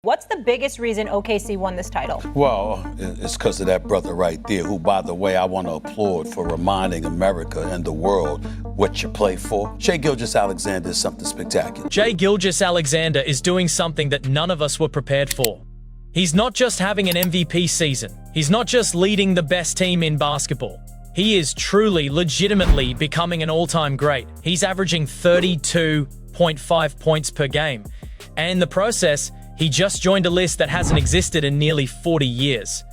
What's the biggest reason OKC won this title? Well, it's because of that brother right there, who, by the way, I want to applaud for reminding America and the world what you play for. Shai Gilgeous-Alexander is something spectacular. Shai Gilgeous-Alexander is doing something that none of us were prepared for. He's not just having an MVP season. He's not just leading the best team in basketball. He is truly, legitimately becoming an all-time great. He's averaging 32.5 points per game. And in the process, he just joined a list that hasn't existed in nearly 40 years.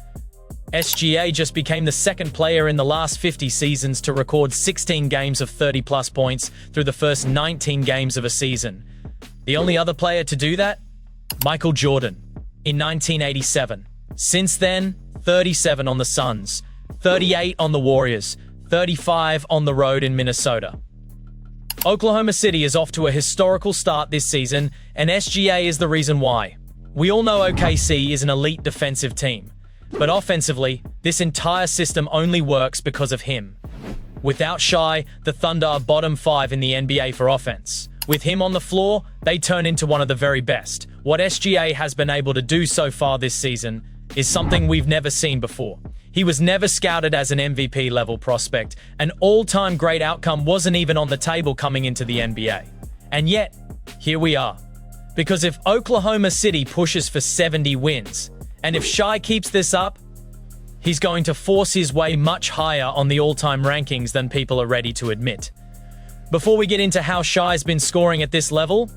SGA just became the second player in the last 50 seasons to record 16 games of 30-plus points through the first 19 games of a season. The only other player to do that? Michael Jordan, in 1987. Since then, 37 on the Suns, 38 on the Warriors, 35 on the road in Minnesota. Oklahoma City is off to a historical start this season, and SGA is the reason why. We all know OKC is an elite defensive team, but offensively, this entire system only works because of him. Without Shai, the Thunder are bottom 5 in the NBA for offense. With him on the floor, they turn into one of the very best. What SGA has been able to do so far this season is something we've never seen before. He was never scouted as an MVP-level prospect. An all-time great outcome wasn't even on the table coming into the NBA. And yet, here we are. Because if Oklahoma City pushes for 70 wins, and if Shai keeps this up, he's going to force his way much higher on the all-time rankings than people are ready to admit. Before we get into how Shai's been scoring at this level,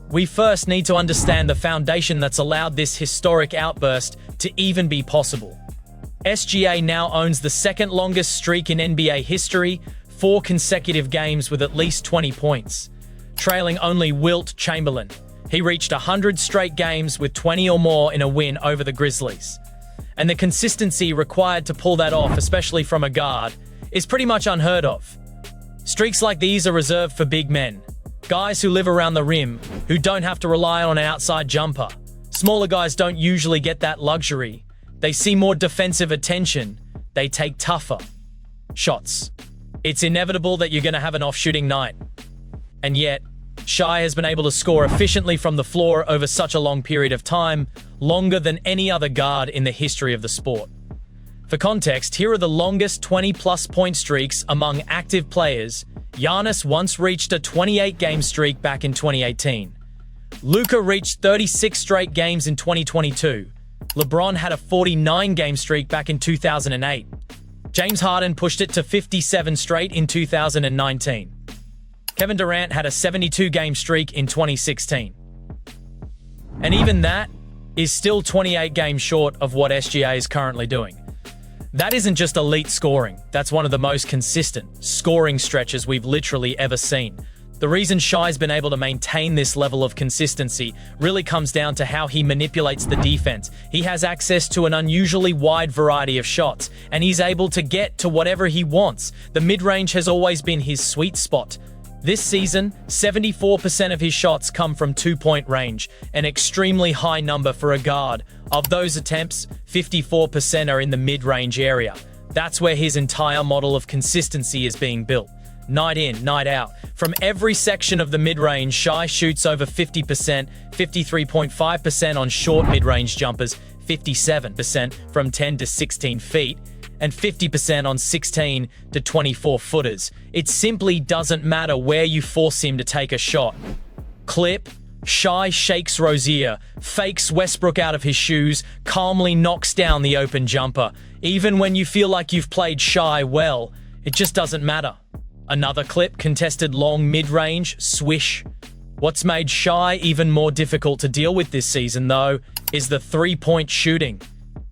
we first need to understand the foundation that's allowed this historic outburst to even be possible. SGA now owns the second longest streak in NBA history, 4 consecutive games with at least 20 points, trailing only Wilt Chamberlain. He reached 100 straight games with 20 or more in a win over the Grizzlies. And the consistency required to pull that off, especially from a guard, is pretty much unheard of. Streaks like these are reserved for big men, guys who live around the rim, who don't have to rely on an outside jumper. Smaller guys don't usually get that luxury. They see more defensive attention. They take tougher shots. It's inevitable that you're going to have an off-shooting night. And yet, Shai has been able to score efficiently from the floor over such a long period of time, longer than any other guard in the history of the sport. For context, here are the longest 20-plus point streaks among active players. Giannis once reached a 28-game streak back in 2018. Luka reached 36 straight games in 2022. LeBron had a 49-game streak back in 2008. James Harden pushed it to 57 straight in 2019. Kevin Durant had a 72-game streak in 2016. And even that is still 28 games short of what SGA is currently doing. That isn't just elite scoring. That's one of the most consistent scoring stretches we've literally ever seen. The reason Shai's been able to maintain this level of consistency really comes down to how he manipulates the defense. He has access to an unusually wide variety of shots, and he's able to get to whatever he wants. The mid-range has always been his sweet spot. This season, 74% of his shots come from two-point range, an extremely high number for a guard. Of those attempts, 54% are in the mid-range area. That's where his entire model of consistency is being built. Night in, night out. From every section of the mid-range, Shai shoots over 50%, 53.5% on short mid-range jumpers, 57% from 10 to 16 feet, and 50% on 16 to 24 footers. It simply doesn't matter where you force him to take a shot. Clip, Shai shakes Rozier, fakes Westbrook out of his shoes, calmly knocks down the open jumper. Even when you feel like you've played Shai well, it just doesn't matter. Another clip, contested long mid-range, swish. What's made Shai even more difficult to deal with this season, though, is the three-point shooting.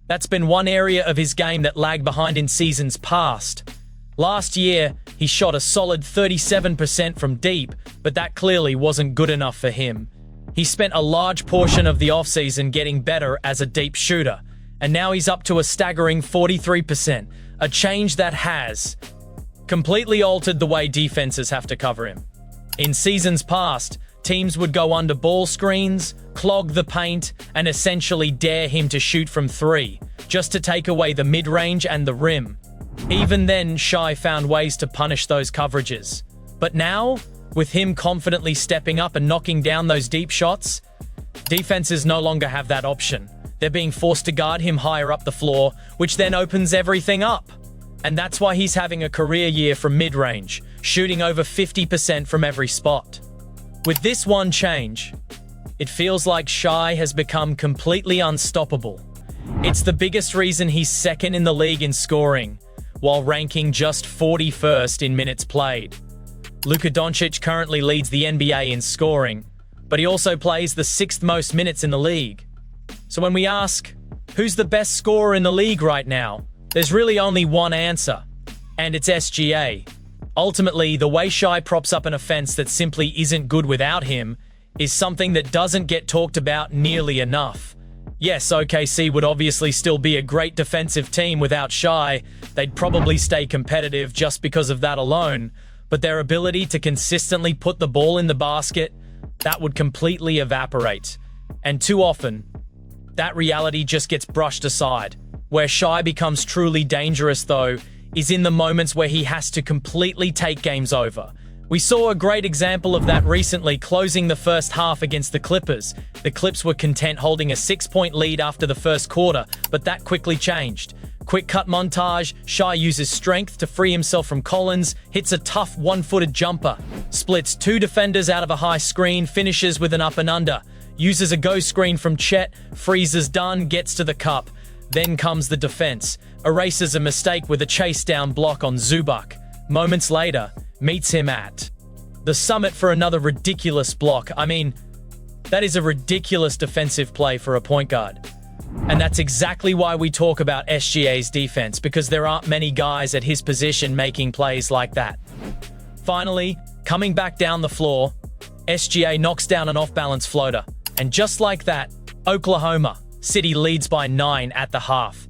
That's been one area of his game that lagged behind in seasons past. Last year, he shot a solid 37% from deep, but that clearly wasn't good enough for him. He spent a large portion of the offseason getting better as a deep shooter, and now he's up to a staggering 43%, a change that has completely altered the way defenses have to cover him. In seasons past, teams would go under ball screens, clog the paint, and essentially dare him to shoot from three, just to take away the mid-range and the rim. Even then, Shai found ways to punish those coverages. But now, with him confidently stepping up and knocking down those deep shots, Defenses no longer have that option. They're being forced to guard him higher up the floor, which then opens everything up. And that's why he's having a career year from mid-range, shooting over 50% from every spot. With this one change, it feels like Shai has become completely unstoppable. It's the biggest reason he's second in the league in scoring, while ranking just 41st in minutes played. Luka Doncic currently leads the NBA in scoring, but he also plays the 6th most minutes in the league. So when we ask, who's the best scorer in the league right now, there's really only one answer, and it's SGA. Ultimately, the way Shai props up an offense that simply isn't good without him is something that doesn't get talked about nearly enough. Yes, OKC would obviously still be a great defensive team without Shai. They'd probably stay competitive just because of that alone, but their ability to consistently put the ball in the basket, that would completely evaporate. And too often, that reality just gets brushed aside. Where Shai becomes truly dangerous, though, is in the moments where he has to completely take games over. We saw a great example of that recently, closing the first half against the Clippers. The Clips were content holding a 6-point lead after the first quarter, but that quickly changed. Quick cut montage, Shai uses strength to free himself from Collins, hits a tough one-footed jumper, splits 2 defenders out of a high screen, finishes with an up and under, uses a go screen from Chet, freezes Dunn, gets to the cup. Then comes the defense, erases a mistake with a chase down block on Zubac. Moments later, meets him at the summit for another ridiculous block. I mean, that is a ridiculous defensive play for a point guard. And that's exactly why we talk about SGA's defense, because there aren't many guys at his position making plays like that. Finally, coming back down the floor, SGA knocks down an off-balance floater. And just like that, Oklahoma City leads by 9 at the half.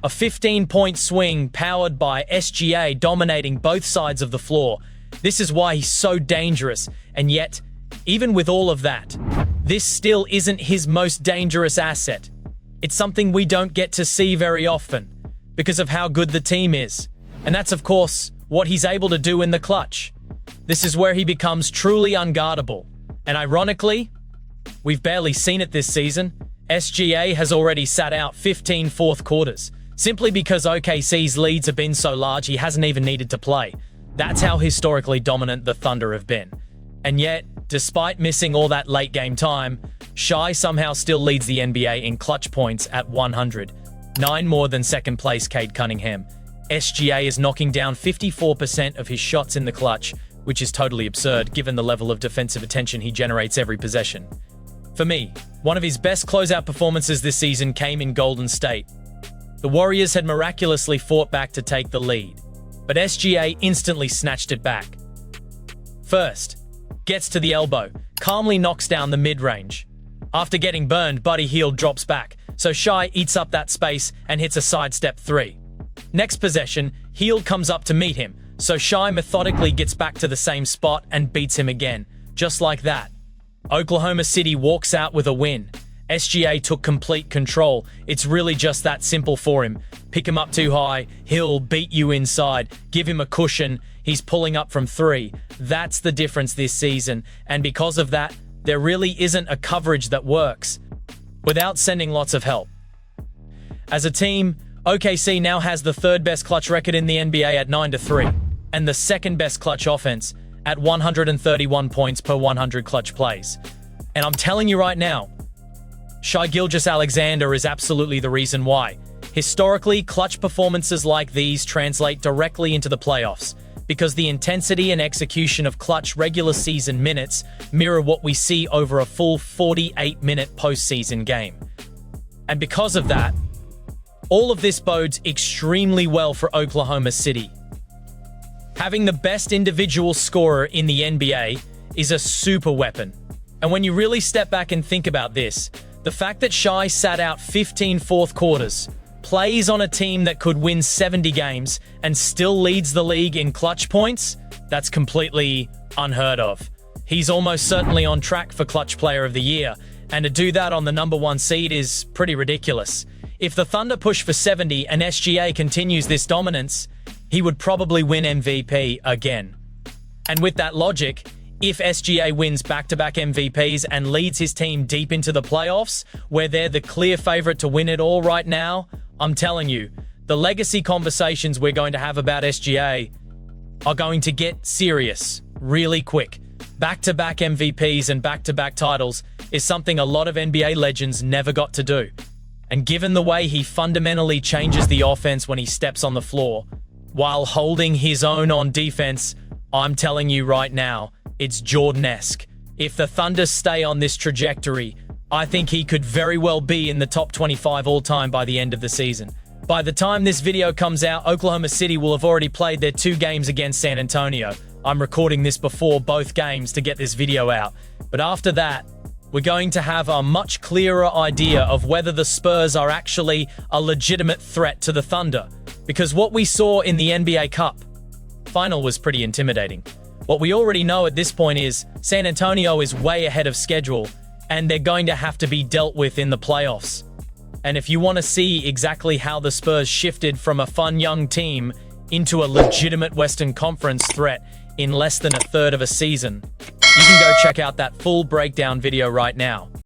A 15-point swing powered by SGA dominating both sides of the floor. This is why he's so dangerous. And yet, even with all of that, this still isn't his most dangerous asset. It's something we don't get to see very often because of how good the team is. And that's, of course, what he's able to do in the clutch. This is where he becomes truly unguardable. And ironically, we've barely seen it this season. SGA has already sat out 15 fourth quarters, simply because OKC's leads have been so large he hasn't even needed to play. That's how historically dominant the Thunder have been. And yet, despite missing all that late game time, Shai somehow still leads the NBA in clutch points at 100, 9 more than second place Cade Cunningham. SGA is knocking down 54% of his shots in the clutch, which is totally absurd given the level of defensive attention he generates every possession. For me, one of his best closeout performances this season came in Golden State. The Warriors had miraculously fought back to take the lead, but SGA instantly snatched it back. First, gets to the elbow, calmly knocks down the mid-range. After getting burned, Buddy Hield drops back, so Shai eats up that space and hits a sidestep 3. Next possession, Hield comes up to meet him, so Shai methodically gets back to the same spot and beats him again. Just like that, Oklahoma City walks out with a win. SGA took complete control. It's really just that simple for him. Pick him up too high, he'll beat you inside. Give him a cushion, he's pulling up from 3. That's the difference this season, and because of that, there really isn't a coverage that works without sending lots of help. As a team, OKC now has the 3rd best clutch record in the NBA at 9-3, and the 2nd best clutch offense at 131 points per 100 clutch plays. And I'm telling you right now, Shai Gilgeous-Alexander is absolutely the reason why. Historically, clutch performances like these translate directly into the playoffs, because the intensity and execution of clutch regular season minutes mirror what we see over a full 48-minute postseason game. And because of that, all of this bodes extremely well for Oklahoma City. Having the best individual scorer in the NBA is a super weapon. And when you really step back and think about this, the fact that Shai sat out 15 fourth quarters, plays on a team that could win 70 games, and still leads the league in clutch points, that's completely unheard of. He's almost certainly on track for Clutch Player of the Year, and to do that on the number 1 seed is pretty ridiculous. If the Thunder push for 70 and SGA continues this dominance, he would probably win MVP again. And with that logic, If SGA wins back-to-back MVPs and leads his team deep into the playoffs, where they're the clear favorite to win it all right now, I'm telling you, the legacy conversations we're going to have about SGA are going to get serious really quick. Back-to-back MVPs and back-to-back titles is something a lot of NBA legends never got to do. And given the way he fundamentally changes the offense when he steps on the floor, while holding his own on defense, I'm telling you right now, it's Jordan-esque. If the Thunder stay on this trajectory, I think he could very well be in the top 25 all-time by the end of the season. By the time this video comes out, Oklahoma City will have already played their 2 games against San Antonio. I'm recording this before both games to get this video out. But after that, we're going to have a much clearer idea of whether the Spurs are actually a legitimate threat to the Thunder. Because what we saw in the NBA Cup final was pretty intimidating. What we already know at this point is San Antonio is way ahead of schedule, and they're going to have to be dealt with in the playoffs. And if you want to see exactly how the Spurs shifted from a fun young team into a legitimate Western Conference threat in less than a third of a season, you can go check out that full breakdown video right now.